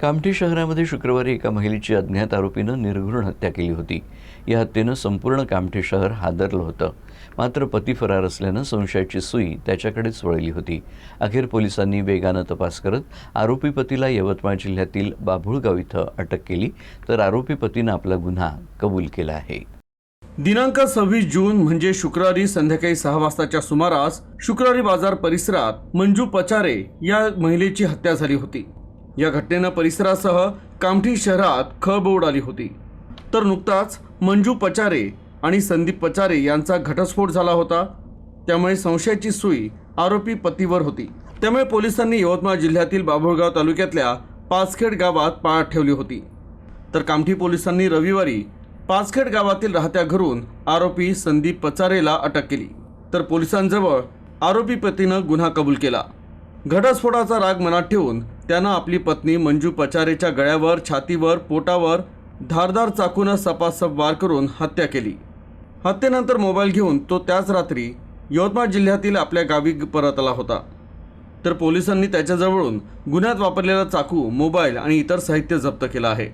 कामठी शहरामध्ये शुक्रवारी एका महिलेची अज्ञात आरोपीनं निर्घृण हत्या केली होती। या हत्येनं संपूर्ण कामठी शहर हादरलं होतं। मात्र पती फरार असल्यानं संशयाची सुई त्याच्याकडेच वळली होती। अखेर पोलिसांनी वेगानं तपास करत आरोपी पतीला यवतमाळ जिल्ह्यातील बाभुळगाव इथं अटक केली, तर आरोपी पतीनं आपला गुन्हा कबूल केला आहे। दिनांक 26 जून म्हणजे शुक्रवारी संध्याकाळी 6 वाजताच्या सुमारास शुक्रवारी बाजार परिसरात मंजू पचारे या महिलेची हत्या झाली होती। या घटनेनं परिसरासह कामठी शहरात खळबळ उडाली होती। तर नुकताच मंजू पचारे आणि संदीप पचारे यांचा घटस्फोट झाला होता। त्यामुळे संशयाची सुई आरोपी पतीवर होती। त्यामुळे पोलिसांनी यवतमाळ जिल्ह्यातील बाभुळगाव तालुक्यातल्या पाचखेड गावात पाळत ठेवली होती। तर कामठी पोलिसांनी रविवारी पाचखेड गावातील राहत्या घरून आरोपी संदीप पचारेला अटक केली। तर पोलिसांजवळ आरोपी पतीनं गुन्हा कबूल केला। घटस्फोटाचा राग मनात ठेवून त्यानं आपली पत्नी मंजू पचारेच्या गळ्यावर, छातीवर, पोटावर धारदार चाकूनं सपासप वार करून हत्या केली। हत्येनंतर मोबाईल घेऊन तो त्याच रात्री यवतमाळ जिल्ह्यातील आपल्या गावी परत आला होता। तर पोलिसांनी त्याच्याजवळून गुन्ह्यात वापरलेला चाकू, मोबाईल आणि इतर साहित्य जप्त केलं आहे।